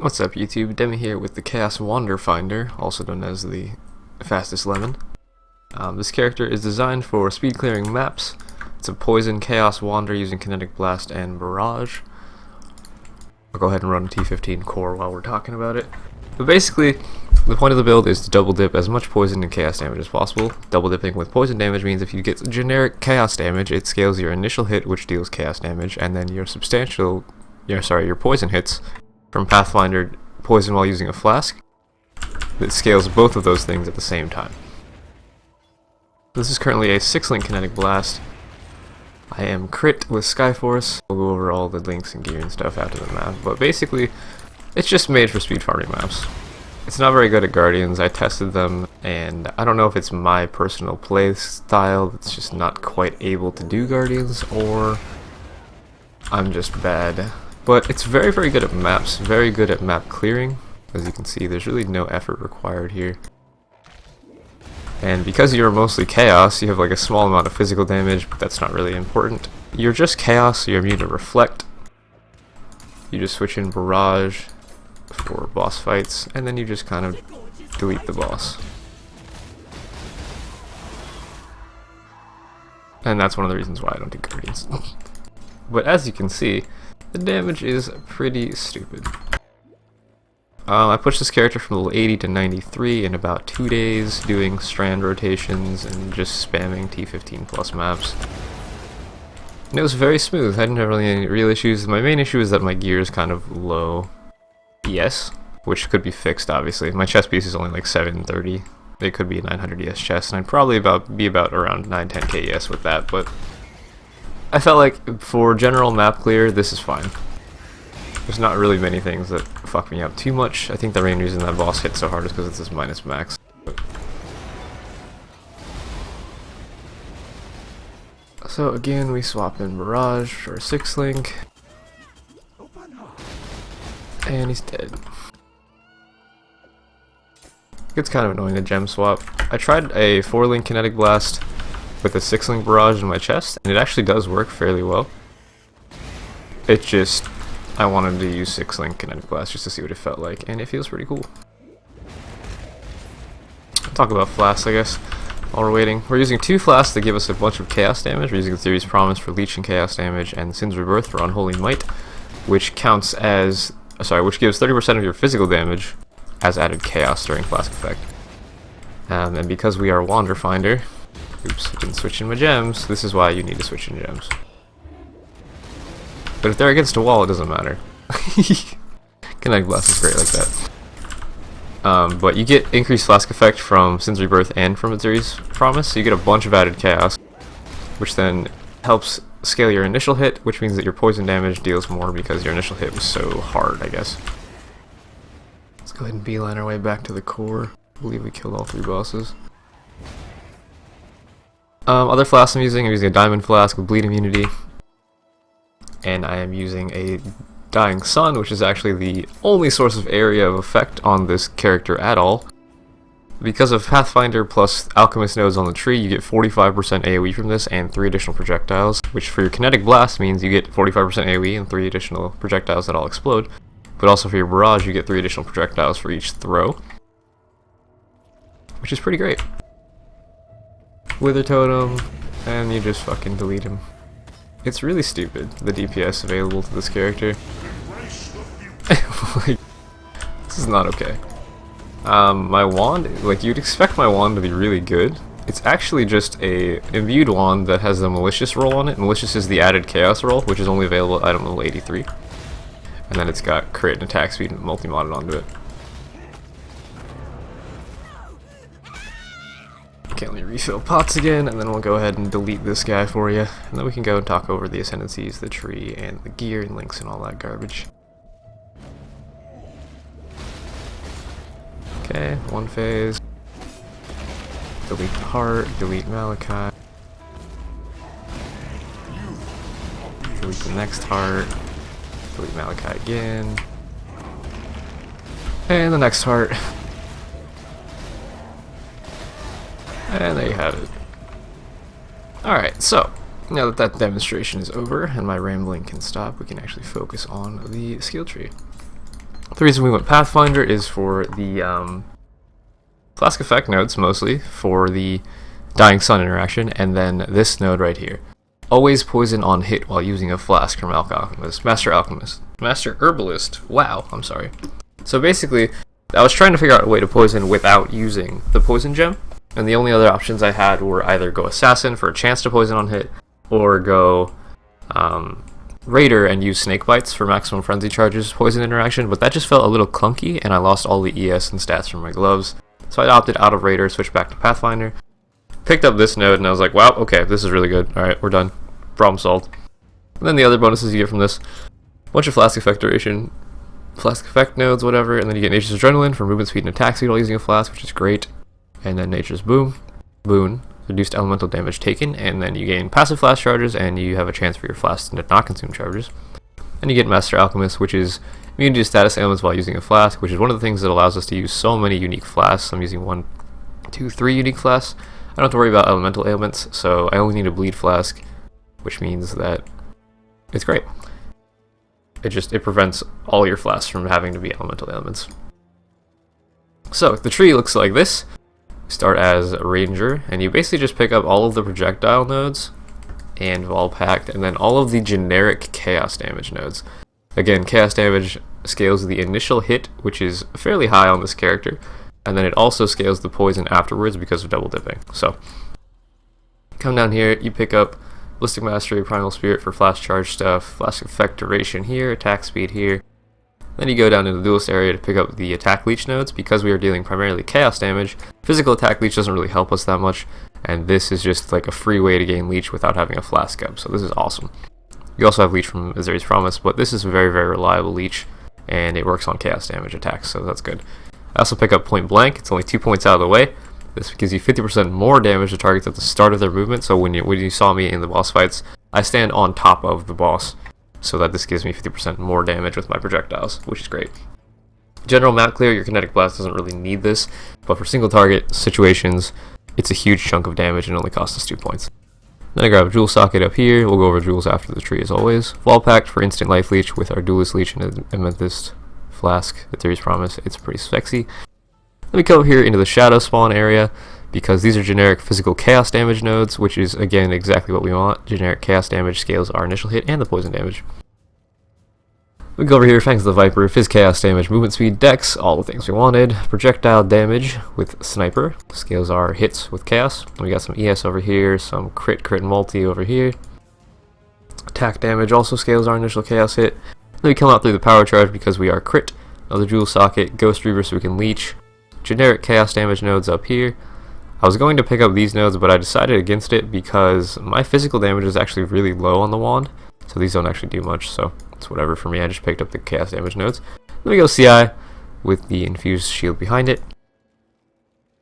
What's up YouTube, Demi here with the Chaos WanderFinder, also known as the TheFastestLemon. This character is designed for speed clearing maps. It's a poison chaos wander using KineticBlast and Barrage. I'll go ahead and run a T15 core while we're talking about it. But basically, the point of the build is to double dip as much poison and chaos damage as possible. Double dipping with poison damage means if you get generic chaos damage, it scales your initial hit, which deals chaos damage, and then your poison hits from Pathfinder poison while using a flask. That scales both of those things at the same time. This is currently a 6-link kinetic blast. I am crit with Skyforce. We'll go over all the links and gear and stuff after the map, but basically it's just made for speed farming maps. It's not very good at Guardians. I tested them and I don't know if it's my personal play style that's just not quite able to do Guardians, or I'm just bad. But it's very, very good at maps, very good at map clearing. As you can see, there's really no effort required here. And because you're mostly chaos, you have like a small amount of physical damage, but that's not really important. You're just chaos, so you're immune to reflect. You just switch in Barrage for boss fights, and then you just kind of delete the boss. And that's one of the reasons why I don't do Guardians. But as you can see, the damage is pretty stupid. I pushed this character from level 80 to 93 in about 2 days, doing strand rotations and just spamming T15 plus maps. And it was very smooth. I didn't have really any real issues. My main issue is that my gear is kind of low ES, which could be fixed obviously. My chest piece is only like 730. It could be a 900 ES chest, and I'd probably be about around 910k ES with that, but I felt like for general map clear, this is fine. There's not really many things that fuck me up too much. I think the main reason that boss hit so hard is because it's this minus max. So again, we swap in Barrage for a 6-link. And he's dead. It's kind of annoying, the gem swap. I tried a 4-link kinetic blast with a 6-link Barrage in my chest, and it actually does work fairly well. It's just, I wanted to use 6-link kinetic blast just to see what it felt like, and it feels pretty cool. I'll talk about flasks, I guess, while we're waiting. We're using 2 flasks to give us a bunch of chaos damage. We're using the Theory's Promise for leech and chaos damage, and Sin's Rebirth for Unholy Might, which counts as, which gives 30% of your physical damage as added chaos during flask effect. And because we are WanderFinder, oops, I didn't switch in my gems. This is why you need to switch in gems. But if they're against a wall, it doesn't matter. Kinetic Blast is great like that. But you get increased flask effect from Sin's Rebirth and from Theory's Promise, so you get a bunch of added chaos, which then helps scale your initial hit, which means that your poison damage deals more because your initial hit was so hard, I guess. Let's go ahead and beeline our way back to the core. I believe we killed all 3 bosses. Other flasks I'm using a Diamond Flask with Bleed Immunity, and I am using a Dying Sun, which is actually the only source of area of effect on this character at all. Because of Pathfinder plus Alchemist nodes on the tree, you get 45% AoE from this and 3 additional projectiles, which for your Kinetic Blast means you get 45% AoE and 3 additional projectiles that all explode. But also for your Barrage, you get 3 additional projectiles for each throw, which is pretty great. Wither Totem, and you just fucking delete him. It's really stupid, the DPS available to this character. Like, this is not okay. My wand, like, you'd expect my wand to be really good. It's actually just a imbued wand that has the Malicious roll on it. Malicious is the added chaos roll, which is only available at item level 83. And then it's got crit and attack speed and multi-modded onto it. Okay, let me refill pots again, and then we'll go ahead and delete this guy for you. And then we can go and talk over the ascendancies, the tree, and the gear and links and all that garbage. Okay, 1 phase. Delete the heart, delete Malachi. Delete the next heart. Delete Malachi again. And the next heart. And there you have it. Alright, so now that that demonstration is over and my rambling can stop, we can actually focus on the skill tree. The reason we went Pathfinder is for the Flask effect nodes, mostly, for the Dying Sun interaction, and then this node right here. Always poison on hit while using a flask from Master Herbalist. Wow, I'm sorry. So basically, I was trying to figure out a way to poison without using the poison gem, and the only other options I had were either go Assassin for a chance to poison on hit, or go Raider and use Snake Bites for maximum frenzy charges poison interaction, but that just felt a little clunky, and I lost all the ES and stats from my gloves. So I opted out of Raider, switched back to Pathfinder, picked up this node, and I was like, wow, okay, this is really good. Alright, we're done. Problem solved. And then the other bonuses you get from this, bunch of Flask effect duration, Flask effect nodes, whatever, and then you get Nature's Adrenaline for movement speed and attack speed while using a flask, which is great. And then Nature's Boon, reduced elemental damage taken, and then you gain passive flask charges, and you have a chance for your flasks to not consume charges. And you get Master Alchemist, which is immunity to status ailments while using a flask, which is one of the things that allows us to use so many unique flasks. I'm using 1, 2, 3 unique flasks. I don't have to worry about elemental ailments, so I only need a bleed flask, which means that it's great. It prevents all your flasks from having to be elemental ailments. So the tree looks like this. Start as a ranger, and you basically just pick up all of the projectile nodes and Volpact, and then all of the generic chaos damage nodes. Again, chaos damage scales the initial hit, which is fairly high on this character, and then it also scales the poison afterwards because of double dipping. So, come down here, you pick up Ballistic Mastery, Primal Spirit for flash charge stuff, flash effect duration here, attack speed here. Then you go down to the duelist area to pick up the attack leech nodes. Because we are dealing primarily chaos damage, physical attack leech doesn't really help us that much, and this is just like a free way to gain leech without having a flask up, so this is awesome. You also have leech from Azeri's Promise, but this is a very, very reliable leech, and it works on chaos damage attacks, so that's good. I also pick up Point Blank. It's only 2 points out of the way. This gives you 50% more damage to targets at the start of their movement, so when you saw me in the boss fights, I stand on top of the boss, so that this gives me 50% more damage with my projectiles, which is great. General map clear, your KineticBlast doesn't really need this, but for single target situations, it's a huge chunk of damage and only costs us 2 points. Then I grab a Jewel Socket up here. We'll go over Jewels after the tree as always. Volpact for instant life leech with our Duelist Leech and Amethyst Flask, Azeri's Promise. It's pretty sexy. Then we come up here into the Shadow Spawn area, because these are generic physical chaos damage nodes, which is again exactly what we want. Generic chaos damage scales our initial hit and the poison damage. We go over here, Fangs of the Viper, Fizz chaos damage, movement speed, dex, all the things we wanted. Projectile damage with Sniper, scales our hits with chaos. We got some ES over here, some crit multi over here. Attack damage also scales our initial chaos hit. Then we come out through the power charge because we are crit. Another Jewel Socket, Ghost Reaver so we can leech. Generic chaos damage nodes up here. I was going to pick up these nodes, but I decided against it because my physical damage is actually really low on the wand, so these don't actually do much, so it's whatever for me. I just picked up the chaos damage nodes. Then we go CI with the infused shield behind it.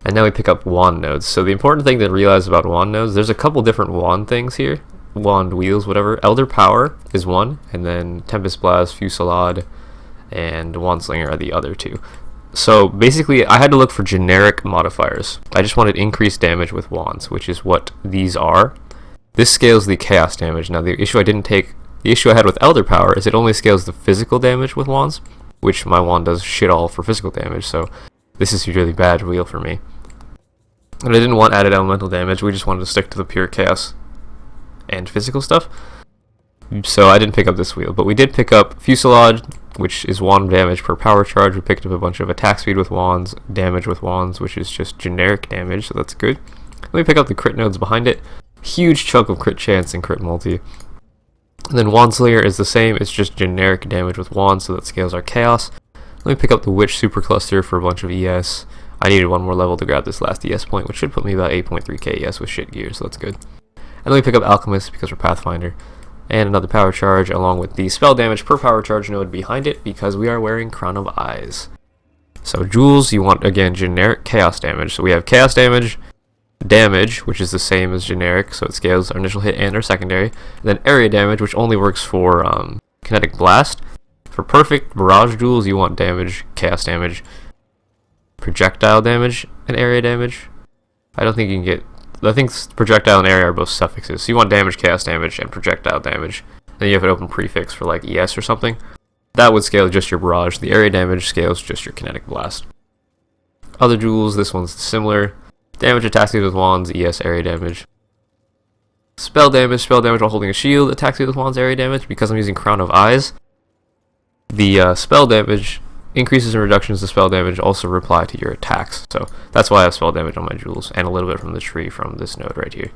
And now we pick up wand nodes. So the important thing to realize about wand nodes, there's a couple different wand things here. Wand wheels, whatever. Elder Power is one, and then Tempest Blast, Fusillade, and Wand Slinger are the other two. So basically, I had to look for generic modifiers. I just wanted increased damage with wands, which is what these are. This scales the chaos damage. Now the issue I had with Elder Power is it only scales the physical damage with wands, which my wand does shit all for physical damage, so this is a really bad wheel for me. And I didn't want added elemental damage, we just wanted to stick to the pure chaos and physical stuff. So I didn't pick up this wheel, but we did pick up Fusillade, which is wand damage per power charge. We picked up a bunch of attack speed with wands, damage with wands, which is just generic damage, so that's good. Let me pick up the crit nodes behind it. Huge chunk of crit chance and crit multi. And then Wand Slayer is the same, it's just generic damage with wands, so that scales our chaos. Let me pick up the Witch Supercluster for a bunch of ES. I needed one more level to grab this last ES point, which should put me about 8.3k ES with shit gear, so that's good. And let me pick up Alchemist because we're Pathfinder. And another power charge along with the spell damage per power charge node behind it because we are wearing Crown of Eyes. So jewels, you want again generic chaos damage. So we have chaos damage, which is the same as generic, so it scales our initial hit and our secondary. And then area damage, which only works for Kinetic Blast. For perfect barrage jewels, you want damage, chaos damage, projectile damage, and area damage. I think projectile and area are both suffixes. So you want damage, chaos damage, and projectile damage. Then you have an open prefix for like ES or something. that would scale just your Barrage. The area damage scales just your Kinetic Blast. Other jewels, this one's similar. Damage attacks with wands, ES area damage. Spell damage while holding a shield, attacks with wands, area damage. Because I'm using Crown of Eyes, the spell damage increases and reductions to spell damage also reply to your attacks. So that's why I have spell damage on my jewels, and a little bit from the tree from this node right here.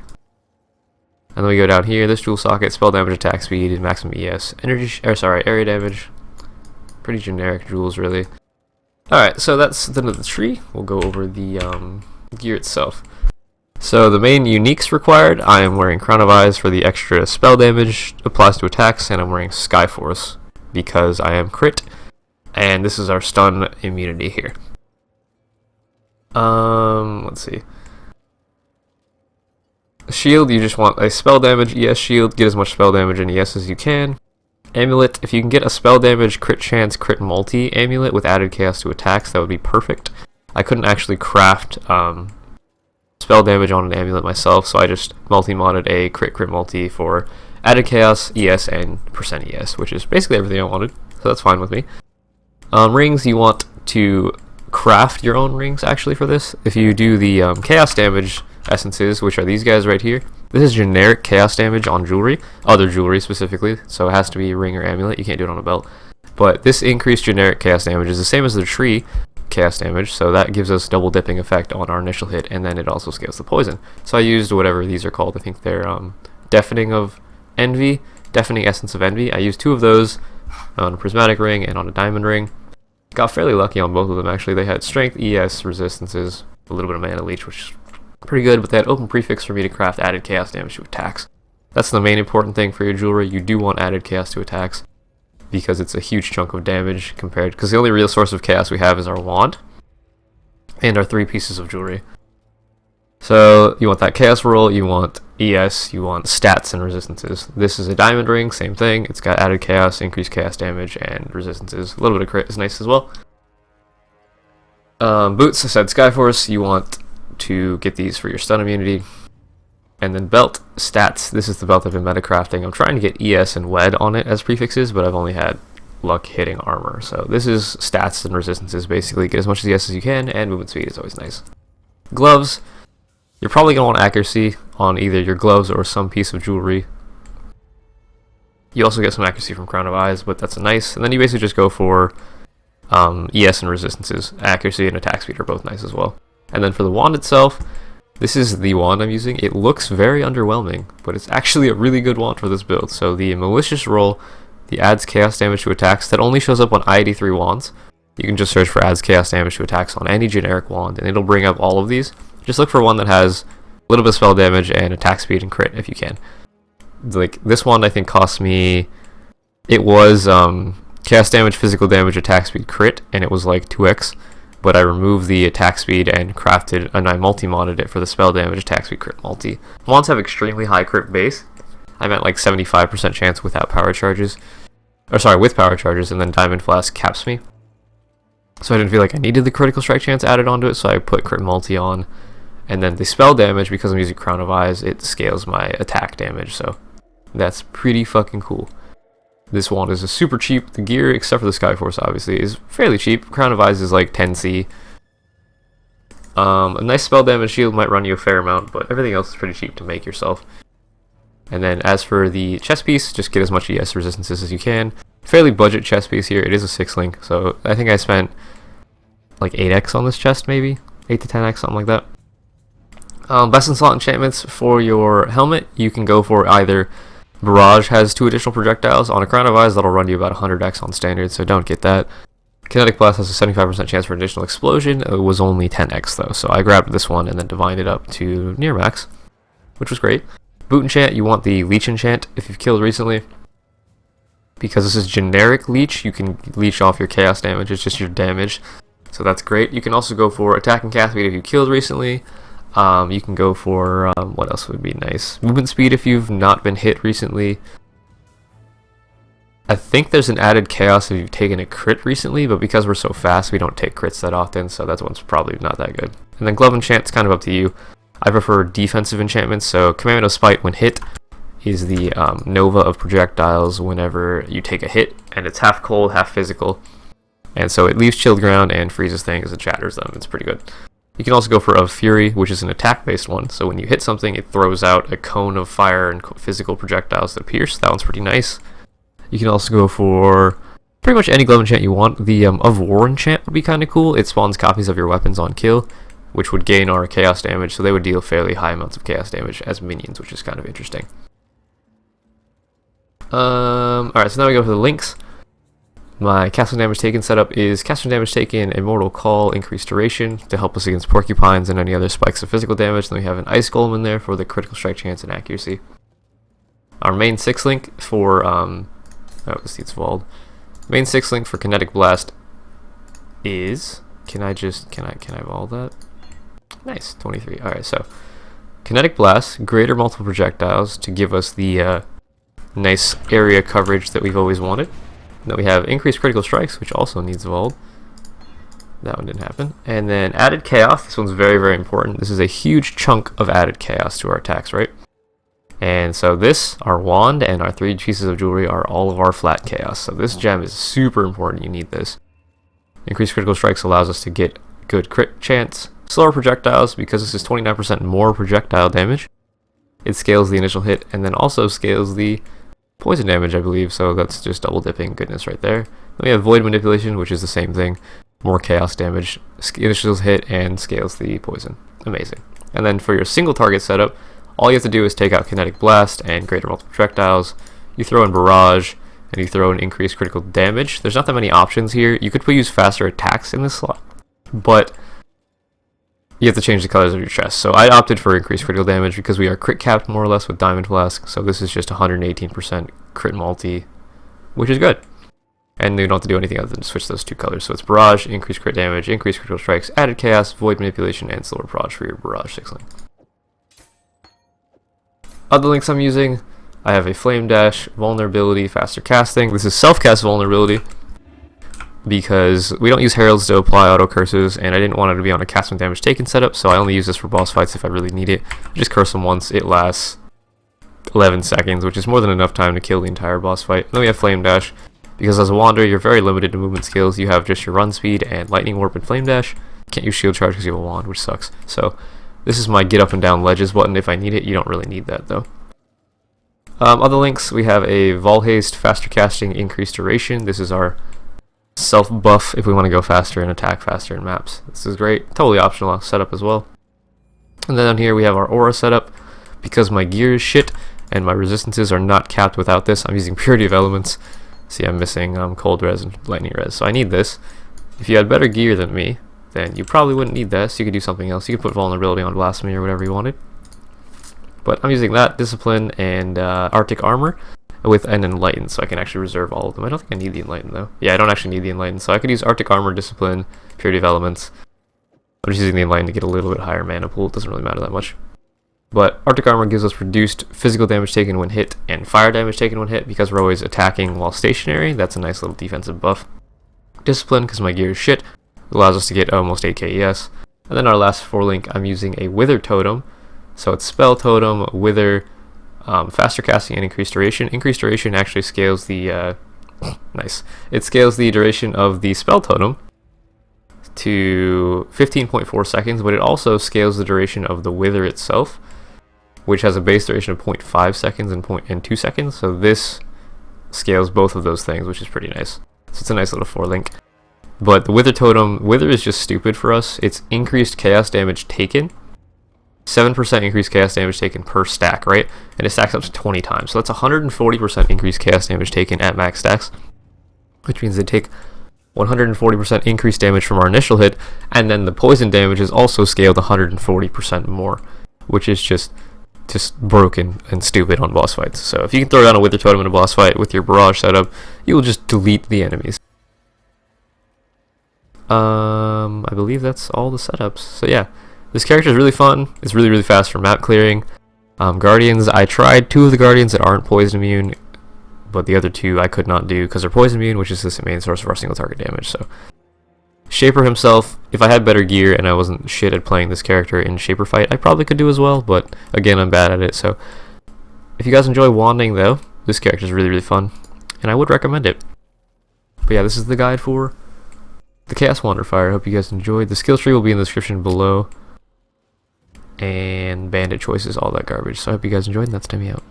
And then we go down here, this jewel socket, spell damage, attack speed, and maximum ES. Area damage. Pretty generic jewels, really. Alright, so that's the end of the tree. We'll go over the gear itself. So the main uniques required, I am wearing Crown of Eyes for the extra spell damage, applies to attacks, and I'm wearing Skyforce because I am crit, and this is our stun immunity here. Let's see. Shield, you just want a spell damage ES shield, get as much spell damage and ES as you can. Amulet, if you can get a spell damage, crit chance, crit multi amulet with added chaos to attacks, that would be perfect. I couldn't actually craft spell damage on an amulet myself, so I just multi-modded a crit multi for added chaos, ES, and percent ES, which is basically everything I wanted, so that's fine with me. Rings, you want to craft your own rings actually for this. If you do the chaos damage essences, which are these guys right here, this is generic chaos damage on jewelry, other jewelry specifically, so it has to be a ring or amulet, you can't do it on a belt. But this increased generic chaos damage is the same as the tree chaos damage, so that gives us double dipping effect on our initial hit, and then it also scales the poison. So I used whatever these are called, I think they're deafening essence of envy. I used 2 of those on a prismatic ring and on a diamond ring. Got fairly lucky on both of them actually. They had strength, ES, resistances, a little bit of mana leech, which is pretty good, but they had open prefix for me to craft added chaos damage to attacks. That's the main important thing for your jewelry. You do want added chaos to attacks because it's a huge chunk of damage compared, because the only real source of chaos we have is our wand and our 3 pieces of jewelry. So you want that chaos roll, you want ES, you want stats and resistances. This is a diamond ring, same thing. It's got added chaos, increased chaos damage, and resistances. A little bit of crit is nice as well. Boots, I said Skyforce. You want to get these for your stun immunity. And then belt, stats. This is the belt I've been metacrafting. I'm trying to get ES and WED on it as prefixes, but I've only had luck hitting armor. So this is stats and resistances, basically. Get as much ES as you can, and movement speed is always nice. Gloves. You're probably going to want accuracy on either your gloves or some piece of jewelry. You also get some accuracy from Crown of Eyes, but that's nice. And then you basically just go for ES and resistances. Accuracy and attack speed are both nice as well. And then for the wand itself, this is the wand I'm using. It looks very underwhelming, but it's actually a really good wand for this build. So the malicious roll, the adds chaos damage to attacks, that only shows up on I-83 wands. You can just search for adds chaos damage to attacks on any generic wand, and it'll bring up all of these. Just look for one that has a little bit of spell damage and attack speed and crit if you can. Like this wand I think cost me, it was chaos damage, physical damage, attack speed, crit, and it was like 2x. But I removed the attack speed and crafted, and I multi-modded it for the spell damage, attack speed, crit, multi. Wands have extremely high crit base. I meant like 75% chance without power charges. Or sorry, with power charges, and then Diamond Flask caps me. So I didn't feel like I needed the critical strike chance added onto it, so I put crit multi on. And then the spell damage, because I'm using Crown of Eyes, it scales my attack damage, so that's pretty fucking cool. This wand is super cheap. The gear, except for the Skyforce, obviously, is fairly cheap. Crown of Eyes is like 10C. A nice spell damage shield might run you a fair amount, but everything else is pretty cheap to make yourself. And then as for the chest piece, just get as much ES resistances as you can. Fairly budget chest piece here. It is a 6-link, so I think I spent like 8x on this chest, maybe 8 to 10x, something like that. Best in slot enchantments for your helmet, you can go for either Barrage has 2 additional projectiles. On a Crown of Eyes, that'll run you about 100x on standard, so don't get that. KineticBlast has a 75% chance for additional explosion. It was only 10x though, so I grabbed this one and then divided it up to near max, which was great. Boot enchant, you want the leech enchant if you've killed recently. Because this is generic leech, you can leech off your chaos damage, it's just your damage. So that's great. You can also go for attack and cast speed if you killed recently. You can go for, what else would be nice? Movement speed if you've not been hit recently. I think there's an added chaos if you've taken a crit recently, but because we're so fast, we don't take crits that often, so that one's probably not that good. And then glove enchant's kind of up to you. I prefer defensive enchantments, so Commandment of Spite when hit is the nova of projectiles whenever you take a hit, and it's half cold, half physical. And so it leaves chilled ground and freezes things and shatters them. It's pretty good. You can also go for Of Fury, which is an attack-based one. So when you hit something, it throws out a cone of fire and physical projectiles that pierce. That one's pretty nice. You can also go for pretty much any glove enchant you want. The Of War enchant would be kind of cool. It spawns copies of your weapons on kill, which would gain our chaos damage, so they would deal fairly high amounts of chaos damage as minions, which is kind of interesting. Alright, so now we go for the links. My casting damage taken setup is casting damage taken, Immortal Call, increased duration to help us against porcupines and any other spikes of physical damage. Then we have an Ice Golem in there for the critical strike chance and accuracy. Our main 6 link for this needs Vald. Main 6 link for KineticBlast is can I Vald that? Nice, 23. Alright, so KineticBlast, greater multiple projectiles to give us the nice area coverage that we've always wanted. Then we have increased critical strikes, which also needs Vald. That one didn't happen. And then added chaos. This one's very, very important. This is a huge chunk of added chaos to our attacks, right? And so this, our wand, and our 3 pieces of jewelry are all of our flat chaos. So this gem is super important. You need this. Increased critical strikes allows us to get good crit chance. Slower projectiles, because this is 29% more projectile damage. It scales the initial hit, and then also scales the poison damage, I believe, so that's just double dipping goodness right there. Then we have Void Manipulation, which is the same thing. More chaos damage, initial hit, and scales the poison. Amazing. And then for your single target setup, all you have to do is take out KineticBlast and greater multiple projectiles. You throw in Barrage, and you throw in increased critical damage. There's not that many options here. You could use faster attacks in this slot, but you have to change the colors of your chest. So I opted for increased critical damage because we are crit capped more or less with Diamond Flask. So this is just 118% crit multi, which is good. And you don't have to do anything other than switch those 2 colors. So it's Barrage, increased crit damage, increased critical strikes, added chaos, Void Manipulation, and slower Barrage for your Barrage 6 link. Other links I'm using, I have a Flame Dash, Vulnerability, Faster Casting. This is self-cast Vulnerability, because we don't use Heralds to apply auto curses, and I didn't want it to be on a casting damage taken setup, so I only use this for boss fights if I really need it. Just curse them once, it lasts 11 seconds, which is more than enough time to kill the entire boss fight. Then we have Flame Dash, because as a Wanderer, you're very limited to movement skills. You have just your run speed and Lightning Warp and Flame Dash. Can't use Shield Charge because you have a wand, which sucks. So this is my get up and down ledges button if I need it. You don't really need that though. Other links, we have a Vol Haste, Faster Casting, Increased Duration. This is our self buff if we want to go faster and attack faster in maps. This is great, totally optional setup as well. And then down here we have our aura setup. Because my gear is shit and my resistances are not capped without this, I'm using Purity of Elements. See, I'm missing cold res and lightning res, so I need this. If you had better gear than me, then you probably wouldn't need this. You could do something else. You could put vulnerability on Blasphemy or whatever you wanted. But I'm using that, Discipline, and Arctic Armor with an Enlighten, so I can actually reserve all of them. I don't think I need the Enlighten though. Yeah, I don't actually need the Enlighten, so I could use Arctic Armor, Discipline, Purity of Elements. I'm just using the Enlighten to get a little bit higher mana pool. It doesn't really matter that much. But Arctic Armor gives us reduced physical damage taken when hit and fire damage taken when hit because we're always attacking while stationary. That's a nice little defensive buff. Discipline, because my gear is shit, allows us to get almost 8 KES. And then our last 4 link, I'm using a Wither Totem. So it's Spell Totem, Wither, Faster Casting, and Increased Duration. Increased Duration actually scales the nice. It scales the duration of the Spell Totem to 15.4 seconds, but it also scales the duration of the Wither itself, which has a base duration of 0.5 seconds and 2 seconds. So this scales both of those things, which is pretty nice. So it's a nice little 4 link. But the Wither Totem, Wither is just stupid for us. It's increased chaos damage taken. 7% increased chaos damage taken per stack, right? And it stacks up to 20 times. So that's 140% increased chaos damage taken at max stacks, which means they take 140% increased damage from our initial hit, and then the poison damage is also scaled 140% more, which is just broken and stupid on boss fights. So if you can throw down a Wither Totem in a boss fight with your Barrage setup, you will just delete the enemies. I believe that's all the setups. So yeah, this character is really fun. It's really, really fast for map clearing. Guardians, I tried 2 of the Guardians that aren't poison immune, but the other 2 I could not do because they're poison immune, which is the main source of our single target damage. So Shaper himself, if I had better gear and I wasn't shit at playing this character in Shaper fight, I probably could do as well, but again, I'm bad at it. So If you guys enjoy wanding though, this character is really fun, and I would recommend it. But yeah, this is the guide for the Chaos WanderFinder. I hope you guys enjoyed. The skill tree will be in the description below, and bandit choices, all that garbage. So I hope you guys enjoyed, and that's Timmy out.